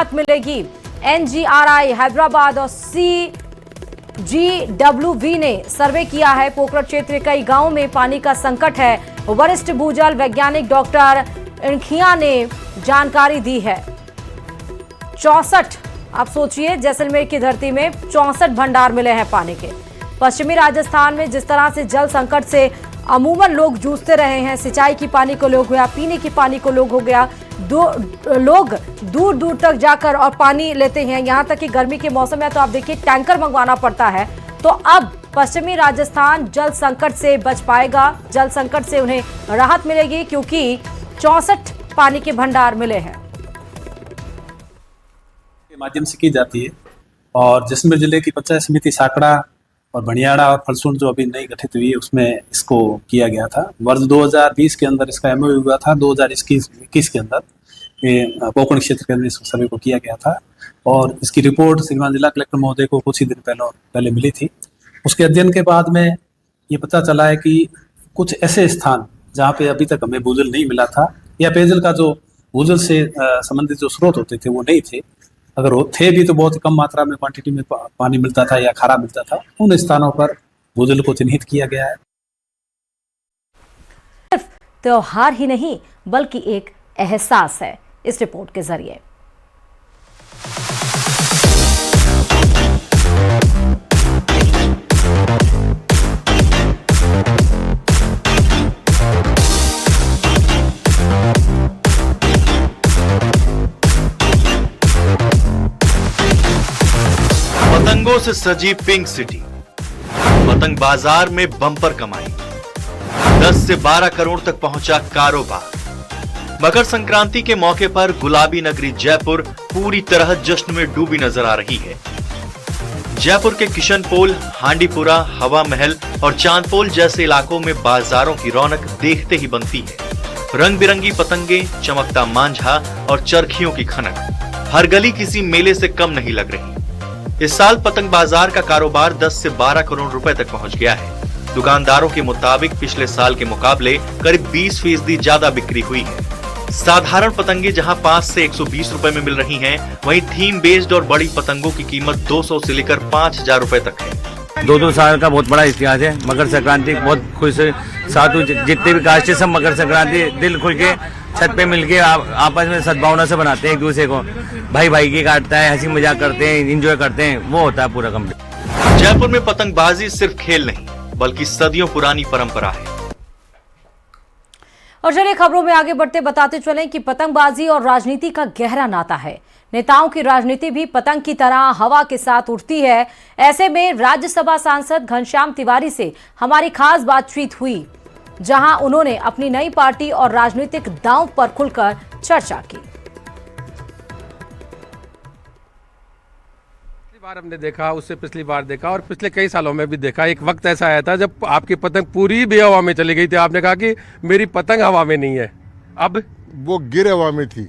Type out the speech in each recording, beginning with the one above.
राहत मिलेगी। NGRI हैदराबाद और CGWV ने सर्वे किया है। पोखरण क्षेत्र के कई गांवों में पानी का संकट है। वरिष्ठ भूजल वैज्ञानिक डॉक्टर इनखिया ने जानकारी दी है। 64, आप सोचिए, जैसलमेर की धरती में 64 भंडार मिले हैं पानी के। पश्चिमी राजस्थान में जिस तरह से जल संकट से अमूमन लोग जूझते रहे हैं, सिंचाई की पानी को लोग हो गया, पीने की पानी को लोग हो गया, लोग दूर दूर तक जाकर और पानी लेते हैं। यहाँ तक कि गर्मी के मौसम में तो आप देखिए टैंकर मंगवाना पड़ता है। तो अब पश्चिमी राजस्थान जल संकट से बच पाएगा, जल संकट से उन्हें राहत मिलेगी, क्योंकि 64 पानी के भंडार मिले हैं। के माध्यम से की जाती है। और जैसलमेर जिले की पंचायत समिति साकड़ा और भणियाड़ा और फलसूंड जो अभी नई गठित हुई है उसमें इसको किया गया था। वर्ष 2020 के अंदर इसका MOU हुआ था। 2021 के अंदर ये पोखरण क्षेत्र के अंदर इस सर्वे को किया गया था और इसकी रिपोर्ट श्रीमान जिला कलेक्टर महोदय को कुछ ही दिन पहले मिली थी। उसके अध्ययन के बाद में ये पता चला है कि कुछ ऐसे स्थान जहाँ पे अभी तक हमें भूजल नहीं मिला था या पेयजल का जो भूजल से संबंधित जो स्रोत होते थे वो नहीं थे, अगर वो थे भी तो बहुत कम मात्रा में क्वांटिटी में पानी मिलता था या खारा मिलता था। उन स्थानों पर भूजल को चिन्हित किया गया है। सिर्फ त्योहार ही नहीं बल्कि एक एहसास है इस रिपोर्ट के जरिए। पतंगों से सजी पिंक सिटी, पतंग बाजार में बम्पर कमाई, 10 से 12 करोड़ तक पहुंचा कारोबार। मकर संक्रांति के मौके पर गुलाबी नगरी जयपुर पूरी तरह जश्न में डूबी नजर आ रही है। जयपुर के किशनपोल, हांडीपुरा, हवा महल और चांदपोल जैसे इलाकों में बाजारों की रौनक देखते ही बनती है। रंग बिरंगी पतंगे, चमकता मांझा और चरखियों की खनक, हर गली किसी मेले से कम नहीं लग रही। इस साल पतंग बाजार का कारोबार 10 से 12 करोड़ रुपए तक पहुंच गया है। दुकानदारों के मुताबिक पिछले साल के मुकाबले करीब 20% ज्यादा बिक्री हुई है। साधारण पतंगे जहां 5 से 120 रुपए में मिल रही हैं, वहीं थीम बेस्ड और बड़ी पतंगों की कीमत 200 से लेकर 5000 रुपए तक है। 2-2 साल का बहुत बड़ा इतिहास है। मकर संक्रांति बहुत खुश साथ जितने भी कास्ट है सब मकर संक्रांति दिल खुल के छत पे मिलके आपस में सद्भावना से बनाते हैं, एक दूसरे को भाई भाई की काटता है, हंसी मजाक करते हैं, एंजॉय करते हैं, वो होता है पूरा कंप्लीट। जयपुर में पतंगबाजी सिर्फ खेल नहीं बल्कि सदियों पुरानी परंपरा है। और चलिए खबरों में आगे बढ़ते बताते चलें कि पतंगबाजी और राजनीति का गहरा नाता है। नेताओं की राजनीति भी पतंग की तरह हवा के साथ उड़ती है। ऐसे में राज्यसभा सांसद घनश्याम तिवारी से हमारी खास बातचीत हुई, जहां उन्होंने अपनी नई पार्टी और राजनीतिक दांव पर खुलकर चर्चा की। बार हमने देखा, उससे पिछली बार देखा और पिछले कई सालों में भी देखा। एक वक्त ऐसा आया था जब आपकी पतंग पूरी भी हवा में चली गई थी, आपने कहा कि मेरी पतंग हवा में नहीं है। अब वो गिर हवा में थी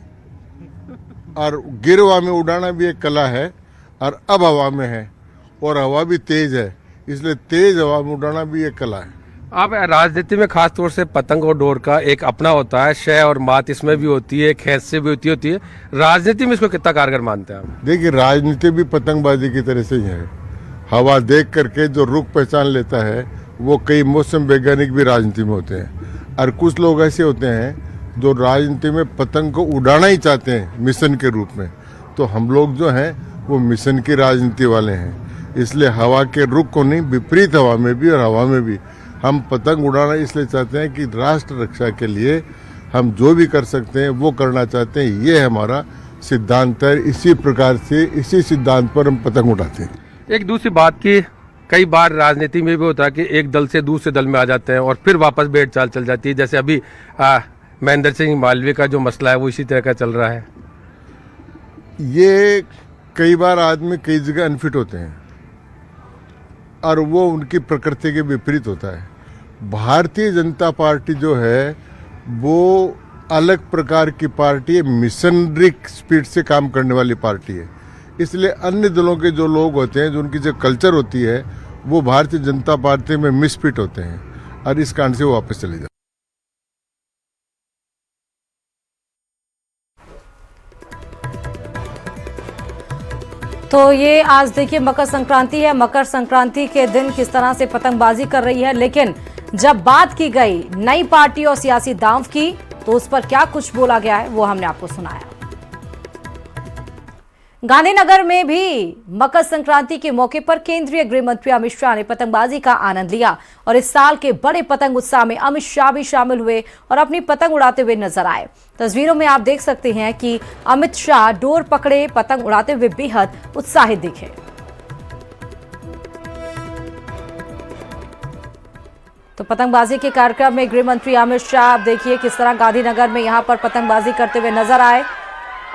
और गिर हवा में उड़ाना भी एक कला है और अब हवा में है और हवा भी तेज है, इसलिए तेज हवा में उड़ाना भी एक कला है। आप राजनीति में खास तौर से पतंग और डोर का एक अपना होता है, शय और मात इसमें भी होती है, खेत से भी होती है। राजनीति में इसको कितना कारगर मानते हैं आप? देखिए, राजनीति भी पतंगबाजी की तरह से ही है। हवा देख करके जो रुख पहचान लेता है, वो कई मौसम वैज्ञानिक भी राजनीति में होते हैं और कुछ लोग ऐसे होते हैं जो राजनीति में पतंग को उड़ाना ही चाहते हैं मिशन के रूप में। तो हम लोग जो हैं वो मिशन की राजनीति वाले हैं, इसलिए हवा के रुख को नहीं, विपरीत हवा में भी और हवा में भी हम पतंग उड़ाना इसलिए चाहते हैं कि राष्ट्र रक्षा के लिए हम जो भी कर सकते हैं वो करना चाहते हैं। ये हमारा सिद्धांत है। इसी प्रकार से इसी सिद्धांत पर हम पतंग उड़ाते हैं। एक दूसरी बात की कई बार राजनीति में भी होता है कि एक दल से दूसरे दल में आ जाते हैं और फिर वापस भेड़ चाल चल जाती है। जैसे अभी महेंद्र सिंह मालवीय का जो मसला है वो इसी तरह का चल रहा है। ये कई बार आदमी कई जगह अनफिट होते हैं और वो उनकी प्रकृति के विपरीत होता है। भारतीय जनता पार्टी जो है वो अलग प्रकार की पार्टी है, मिशनरिक स्पीड से काम करने वाली पार्टी है। इसलिए अन्य दलों के जो लोग होते हैं, जो उनकी जो कल्चर होती है, वो भारतीय जनता पार्टी में मिसफिट होते हैं और इस कारण से वो वापस चले जाते हैं। तो ये आज देखिए मकर संक्रांति है। मकर संक्रांति के दिन किस तरह से पतंगबाजी कर रही है, लेकिन जब बात की गई नई पार्टी और सियासी दांव की तो उस पर क्या कुछ बोला गया है वो हमने आपको सुनाया। गांधीनगर में भी मकर संक्रांति के मौके पर केंद्रीय गृह मंत्री अमित शाह ने पतंगबाजी का आनंद लिया और इस साल के बड़े पतंग उत्सव में अमित शाह भी शामिल हुए और अपनी पतंग उड़ाते हुए नजर आए। तस्वीरों में आप देख सकते हैं कि अमित शाह डोर पकड़े पतंग उड़ाते हुए बेहद उत्साहित दिखे। तो पतंगबाजी के कार्यक्रम में गृह मंत्री अमित शाह आप देखिए किस तरह गांधीनगर में यहां पर पतंगबाजी करते हुए नजर आए।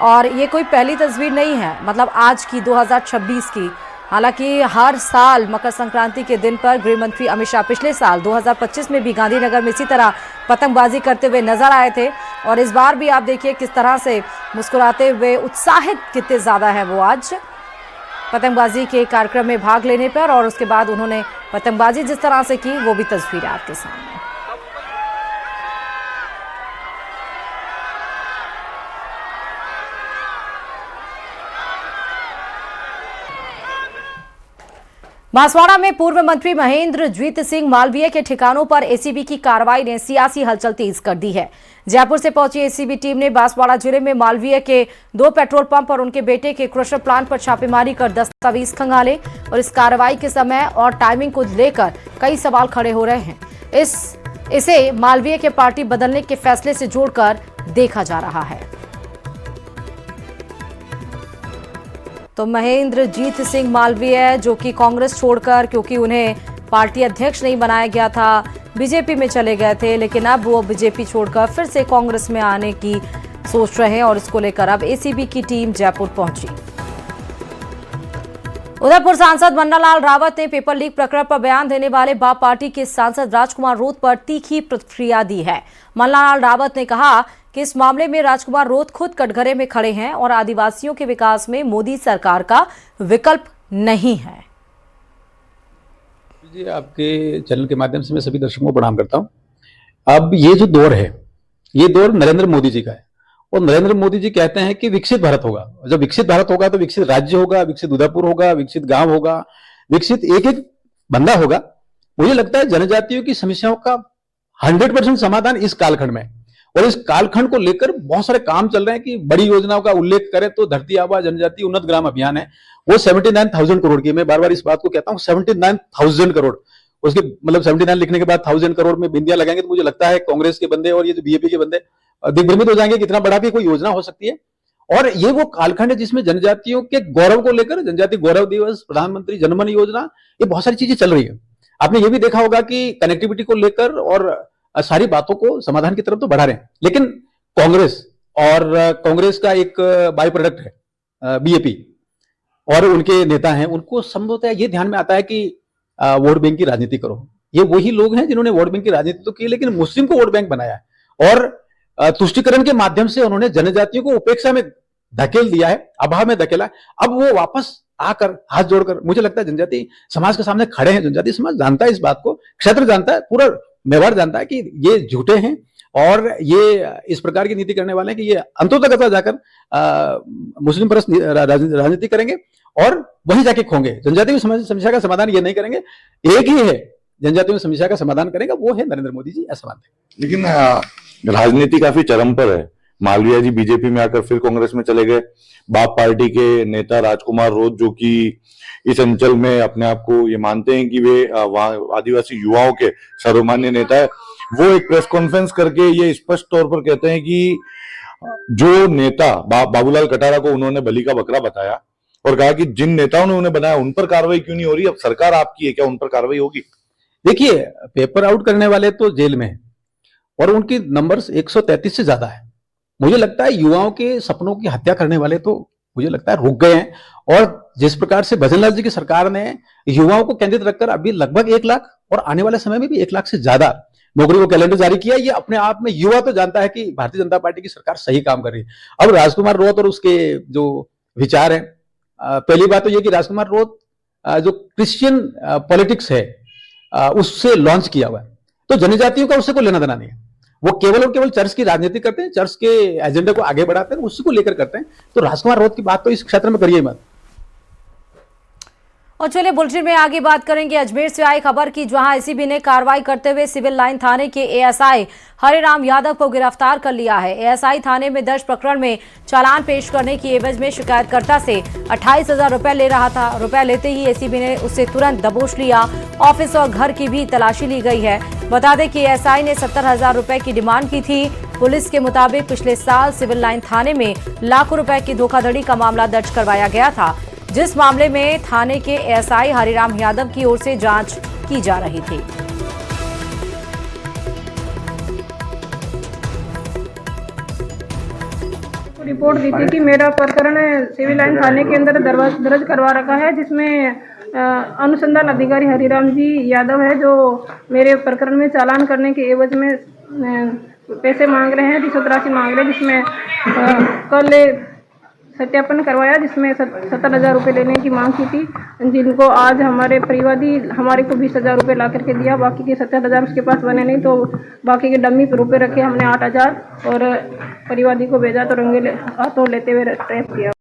और ये कोई पहली तस्वीर नहीं है, मतलब आज की 2026 की। हालांकि हर साल मकर संक्रांति के दिन पर गृह मंत्री अमित शाह पिछले साल 2025 में भी गांधीनगर में इसी तरह पतंगबाजी करते हुए नजर आए थे और इस बार भी आप देखिए किस तरह से मुस्कुराते हुए उत्साहित कितने ज्यादा है वो आज पतंगबाजी के कार्यक्रम में भाग लेने पर। और उसके बाद उन्होंने पतंगबाजी जिस तरह से की वो भी तस्वीरें आपके सामने। बांसवाड़ा में पूर्व मंत्री महेंद्र जीत सिंह मालवीय के ठिकानों पर एसीबी की कार्रवाई ने सियासी हलचल तेज कर दी है। जयपुर से पहुंची एसीबी टीम ने बांसवाड़ा जिले में मालवीय के 2 पेट्रोल पंप और उनके बेटे के क्रशर प्लांट पर छापेमारी कर दस्तावेज खंगाले और इस कार्रवाई के समय और टाइमिंग को लेकर कई सवाल खड़े हो रहे हैं। इसे मालवीय के पार्टी बदलने के फैसले से जोड़कर देखा जा रहा है। तो महेंद्र जीत सिंह मालवीय जो कि कांग्रेस छोड़कर, क्योंकि उन्हें पार्टी अध्यक्ष नहीं बनाया गया था, बीजेपी में चले गए थे, लेकिन अब वो बीजेपी छोड़कर फिर से कांग्रेस में आने की सोच रहे हैं और इसको लेकर अब एसीबी की टीम जयपुर पहुंची। उदयपुर सांसद मन्नालाल रावत ने पेपर लीक प्रकरण पर बयान देने वाले बाप पार्टी के सांसद राजकुमार रोत पर तीखी प्रतिक्रिया दी है। मन्नालाल रावत ने कहा कि इस मामले में राजकुमार रोत खुद कटघरे में खड़े हैं और आदिवासियों के विकास में मोदी सरकार का विकल्प नहीं है। जी, आपके चैनल के माध्यम से मैं सभी दर्शकों को प्रणाम करता हूं। अब ये जो दौर है, ये दौर नरेंद्र मोदी जी का है और नरेंद्र मोदी जी कहते हैं कि विकसित भारत होगा। जब विकसित भारत होगा तो विकसित राज्य होगा, विकसित उदयपुर होगा, विकसित गांव होगा, विकसित एक एक बंदा होगा। मुझे लगता है जनजातियों की समस्याओं का 100% समाधान इस कालखंड में, और इस कालखंड को लेकर बहुत सारे काम चल रहे हैं कि बड़ी योजनाओं का उल्लेख करें तो धरती आबा जनजाति उन्नत ग्राम अभियान है, वो 79,000 करोड़ की। मैं बार बार इस बात को कहता हूं, 79,000 करोड़। उसके मतलब 79 लिखने के बाद 1000 करोड़ में बिंदिया लगाएंगे तो मुझे लगता है कांग्रेस के बंदे और ये जो बीजेपी के बंदे दिग्भ्रमित हो जाएंगे कितना बड़ा भी कोई योजना हो सकती है। और ये वो कालखंड है जिसमें जनजातियों के गौरव को लेकर जनजाति गौरव दिवस, प्रधानमंत्री जनमन योजना, ये बहुत सारी चीजें चल रही है। आपने ये भी देखा होगा कि कनेक्टिविटी को लेकर और सारी बातों को समाधान की तरफ तो बढ़ा रहे हैं, लेकिन कांग्रेस का एक बाई प्रोडक्ट है बीजेपी और उनके नेता हैं, उनको संभवतः ये ध्यान में आता है कि वोट बैंक की राजनीति करो। ये वही लोग हैं जिन्होंने वोट बैंक की राजनीति तो की, लेकिन मुस्लिम को वोट बैंक बनाया है और तुष्टिकरण के माध्यम से उन्होंने जनजातियों को उपेक्षा में धकेल दिया है, अभाव में धकेला है। अब वो वापस आकर हाथ जोड़कर, मुझे लगता है जनजाति समाज के सामने खड़े हैं। जनजाति समाज जानता है इस बात को, क्षेत्र जानता है, पूरा मेवाड़ जानता है कि ये झूठे हैं और ये इस प्रकार की नीति करने वाले हैं कि ये अंतोतः जाकर मुस्लिम परस्त राजनीति करेंगे और वहीं जाके खोंगे। जनजाति समस्या का समाधान ये नहीं करेंगे, एक ही है जनजाति में समस्या का समाधान करेगा, वो है नरेंद्र मोदी जी, ऐसा मानते हैं। लेकिन राजनीति काफी चरम पर है। मालवीय जी बीजेपी में आकर फिर कांग्रेस में चले गए। बाप पार्टी के नेता राजकुमार रोत जो कि इस अंचल में अपने आप को ये मानते हैं कि वे आदिवासी युवाओं के सर्वमान्य नेता है, वो एक प्रेस कॉन्फ्रेंस करके ये स्पष्ट तौर पर कहते हैं कि जो नेता बाबूलाल कटारा को उन्होंने बलि का बकरा बताया और कहा कि जिन नेताओं ने उन्हें बनाया उन पर कार्रवाई क्यों नहीं हो रही, अब सरकार आपकी है, क्या उन पर कार्रवाई होगी? देखिए, पेपर आउट करने वाले तो जेल में है और उनकी नंबर्स 133 से ज्यादा है। मुझे लगता है युवाओं के सपनों की हत्या करने वाले तो मुझे लगता है रुक गए हैं। और जिस प्रकार से भजनलाल जी की सरकार ने युवाओं को केंद्रित रखकर अभी लगभग 1 लाख और आने वाले समय में भी 1 लाख से ज्यादा नौकरी को कैलेंडर जारी किया, ये अपने आप में युवा तो जानता है कि भारतीय जनता पार्टी की सरकार सही काम कर रही है। अब राजकुमार रोत और उसके जो विचार है, पहली बात तो ये कि राजकुमार रोत जो क्रिश्चियन पॉलिटिक्स है उससे लॉन्च किया हुआ है, तो जनजातियों का उससे कोई लेना देना नहीं है। वो केवल और केवल चर्च की राजनीति करते हैं, चर्च के एजेंडे को आगे बढ़ाते हैं, उसी को लेकर करते हैं। तो राजकुमार रोत की बात तो इस क्षेत्र में करिए मत। और चलिए बुलेटिन में आगे बात करेंगे अजमेर से आई खबर की, जहां एसीबी ने कार्रवाई करते हुए सिविल लाइन थाने के एएसआई हरिराम यादव को गिरफ्तार कर लिया है। एएसआई थाने में दर्ज प्रकरण में चालान पेश करने की एवज में शिकायतकर्ता से 28,000 रुपए ले रहा था। रुपए लेते ही एसीबी ने उससे तुरंत दबोच लिया। ऑफिस और घर की भी तलाशी ली गई है। बता दें कि एएसआई ने 70,000 रुपए की डिमांड की थी। पुलिस के मुताबिक पिछले साल सिविल लाइन थाने में लाखों रुपए की धोखाधड़ी का मामला दर्ज करवाया गया था, जिस मामले में थाने के एएसआई हरिराम यादव की ओर से जांच की जा रही थी। रिपोर्ट दी थी कि मेरा प्रकरण सिविल लाइन थाने के अंदर दर्ज करवा रखा है, जिसमें अनुसंधान अधिकारी हरिराम जी यादव है, जो मेरे प्रकरण में चालान करने के एवज में पैसे मांग रहे हैं, रिश्वत राशि मांग रहे हैं, जिसमें कल सत्यापन करवाया, जिसमें 70,000 रुपये लेने की मांग की थी, जिनको आज हमारे परिवादी हमारे को 20,000 रुपये ला करके दिया। बाकी के 70,000 उसके पास बने नहीं, तो बाकी के डम्मी पे रुपये रखे हमने 8,000 और परिवादी को भेजा तो रंगे हाथों लेते हुए ट्रैप किया।